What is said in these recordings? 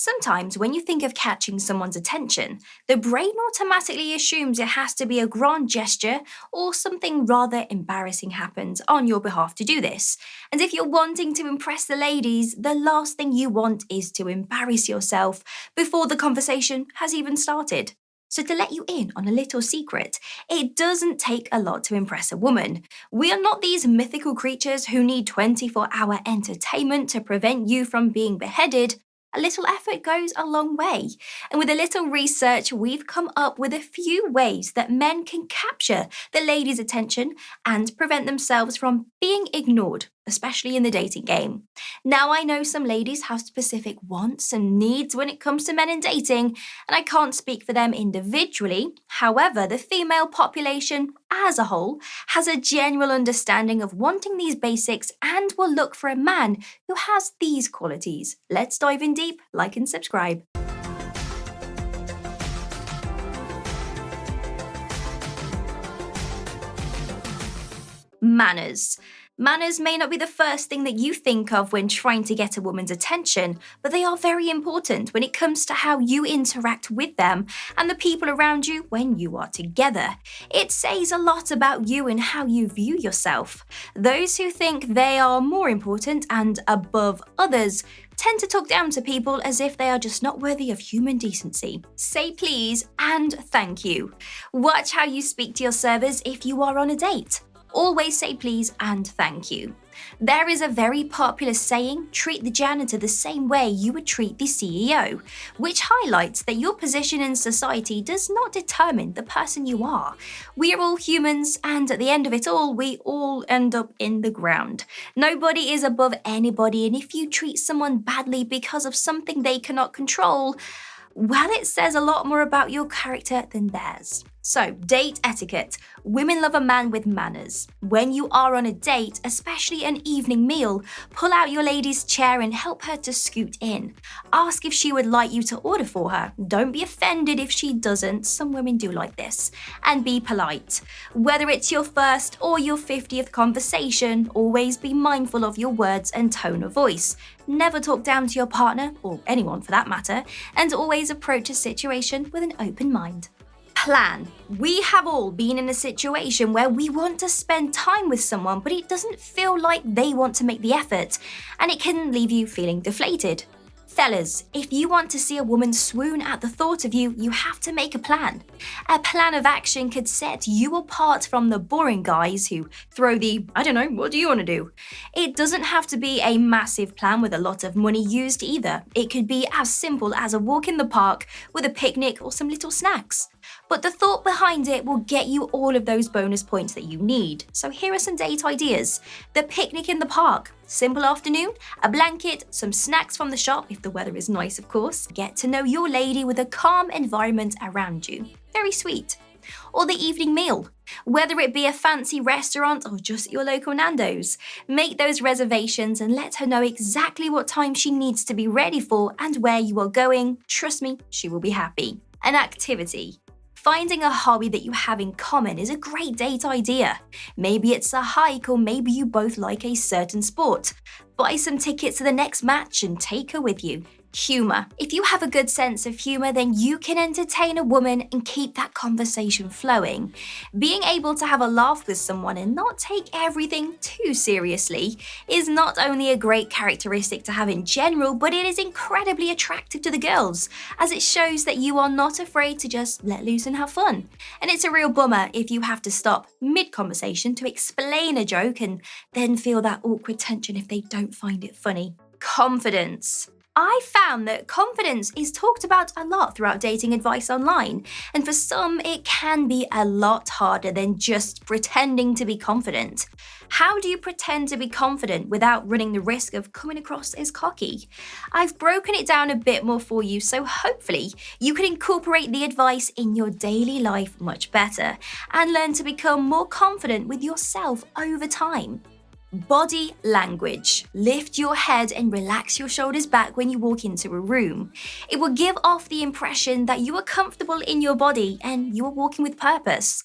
Sometimes when you think of catching someone's attention, the brain automatically assumes it has to be a grand gesture or something rather embarrassing happens on your behalf to do this. And if you're wanting to impress the ladies, the last thing you want is to embarrass yourself before the conversation has even started. So, to let you in on a little secret, it doesn't take a lot to impress a woman. We are not these mythical creatures who need 24-hour entertainment to prevent you from being beheaded. A little effort goes a long way. And with a little research, we've come up with a few ways that men can capture the ladies' attention and prevent themselves from being ignored, especially in the dating game. Now, I know some ladies have specific wants and needs when it comes to men in dating, and I can't speak for them individually. However, the female population as a whole has a general understanding of wanting these basics and will look for a man who has these qualities. Let's dive in deep, like and subscribe. Manners. Manners may not be the first thing that you think of when trying to get a woman's attention, but they are very important when it comes to how you interact with them and the people around you when you are together. It says a lot about you and how you view yourself. Those who think they are more important and above others tend to talk down to people as if they are just not worthy of human decency. Say please and thank you. Watch how you speak to your servers if you are on a date. Always say please and thank you. There is a very popular saying, treat the janitor the same way you would treat the CEO, which highlights that your position in society does not determine the person you are. We are all humans, and at the end of it all, we all end up in the ground. Nobody is above anybody, and if you treat someone badly because of something they cannot control, well, it says a lot more about your character than theirs. So, date etiquette. Women love a man with manners. When you are on a date, especially an evening meal, pull out your lady's chair and help her to scoot in. Ask if she would like you to order for her. Don't be offended if she doesn't. Some women do like this. And be polite. Whether it's your first or your 50th conversation, always be mindful of your words and tone of voice. Never talk down to your partner, or anyone for that matter, and always approach a situation with an open mind. Plan. We have all been in a situation where we want to spend time with someone, but it doesn't feel like they want to make the effort, and it can leave you feeling deflated. Fellas, if you want to see a woman swoon at the thought of you, you have to make a plan. A plan of action could set you apart from the boring guys who throw the, I don't know, what do you want to do? It doesn't have to be a massive plan with a lot of money used either. It could be as simple as a walk in the park with a picnic or some little snacks. But the thought behind it will get you all of those bonus points that you need. So here are some date ideas. The picnic in the park. Simple afternoon, a blanket, some snacks from the shop, if the weather is nice of course. Get to know your lady with a calm environment around you. Very sweet. Or the evening meal. Whether it be a fancy restaurant or just your local Nando's, make those reservations and let her know exactly what time she needs to be ready for and where you are going. Trust me, she will be happy. An activity. Finding a hobby that you have in common is a great date idea. Maybe it's a hike, or maybe you both like a certain sport. Buy some tickets to the next match and take her with you. Humour. If you have a good sense of humour, then you can entertain a woman and keep that conversation flowing. Being able to have a laugh with someone and not take everything too seriously is not only a great characteristic to have in general, but it is incredibly attractive to the girls, as it shows that you are not afraid to just let loose and have fun. And it's a real bummer if you have to stop mid-conversation to explain a joke and then feel that awkward tension if they don't find it funny. Confidence. I found that confidence is talked about a lot throughout dating advice online, and for some it can be a lot harder than just pretending to be confident. How do you pretend to be confident without running the risk of coming across as cocky? I've broken it down a bit more for you, so hopefully you can incorporate the advice in your daily life much better and learn to become more confident with yourself over time. Body language. Lift your head and relax your shoulders back when you walk into a room. It will give off the impression that you are comfortable in your body and you are walking with purpose.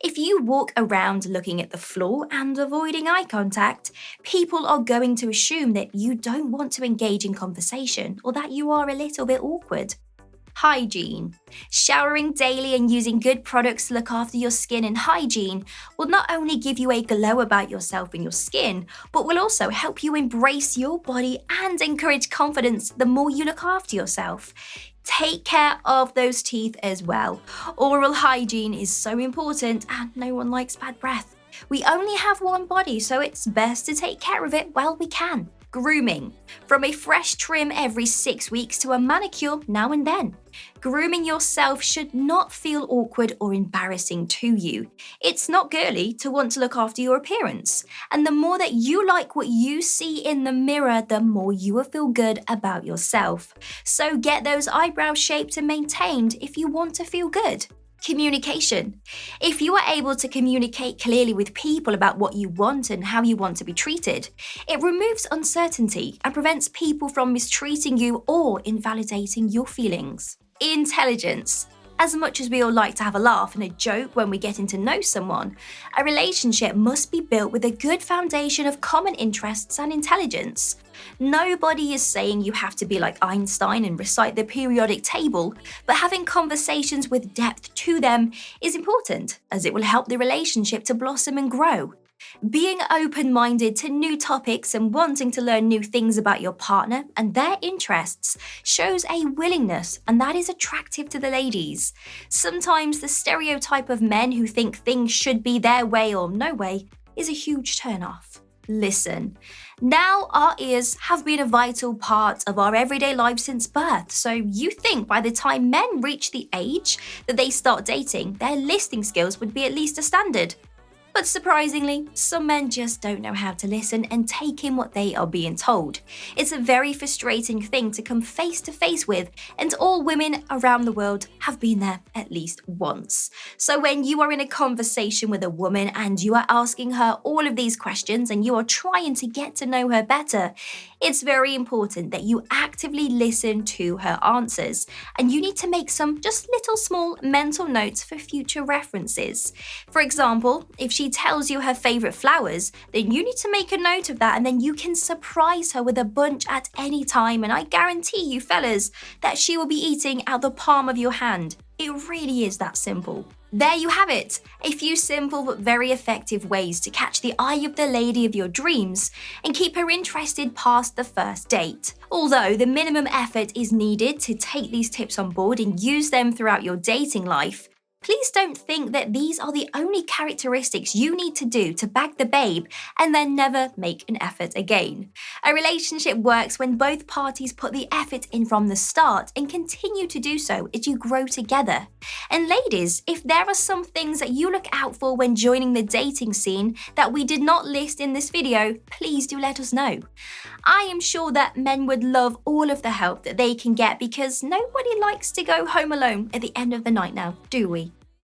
If you walk around looking at the floor and avoiding eye contact, people are going to assume that you don't want to engage in conversation or that you are a little bit awkward. Hygiene. Showering daily and using good products to look after your skin and hygiene will not only give you a glow about yourself and your skin, but will also help you embrace your body and encourage confidence the more you look after yourself. Take care of those teeth as well. Oral hygiene is so important and no one likes bad breath. We only have one body, so it's best to take care of it while we can. Grooming. From a fresh trim every 6 weeks to a manicure now and then. Grooming yourself should not feel awkward or embarrassing to you. It's not girly to want to look after your appearance. And the more that you like what you see in the mirror, the more you will feel good about yourself. So get those eyebrows shaped and maintained if you want to feel good. Communication. If you are able to communicate clearly with people about what you want and how you want to be treated, it removes uncertainty and prevents people from mistreating you or invalidating your feelings. Intelligence. As much as we all like to have a laugh and a joke when we're getting to know someone, a relationship must be built with a good foundation of common interests and intelligence. Nobody is saying you have to be like Einstein and recite the periodic table, but having conversations with depth to them is important, as it will help the relationship to blossom and grow. Being open-minded to new topics and wanting to learn new things about your partner and their interests shows a willingness, and that is attractive to the ladies. Sometimes the stereotype of men who think things should be their way or no way is a huge turn-off. Listen. Now, our ears have been a vital part of our everyday lives since birth, so you think by the time men reach the age that they start dating, their listening skills would be at least a standard. But surprisingly, some men just don't know how to listen and take in what they are being told. It's a very frustrating thing to come face to face with, and all women around the world have been there at least once. So when you are in a conversation with a woman and you are asking her all of these questions and you are trying to get to know her better, it's very important that you actively listen to her answers, and you need to make some just little small mental notes for future references. For example, if she tells you her favorite flowers, then you need to make a note of that, and then you can surprise her with a bunch at any time, and I guarantee you fellas that she will be eating out the palm of your hand. It really is that simple. There you have it, a few simple but very effective ways to catch the eye of the lady of your dreams and keep her interested past the first date. Although the minimum effort is needed to take these tips on board and use them throughout your dating life, please don't think that these are the only characteristics you need to do to bag the babe and then never make an effort again. A relationship works when both parties put the effort in from the start and continue to do so as you grow together. And ladies, if there are some things that you look out for when joining the dating scene that we did not list in this video, please do let us know. I am sure that men would love all of the help that they can get, because nobody likes to go home alone at the end of the night now, do we?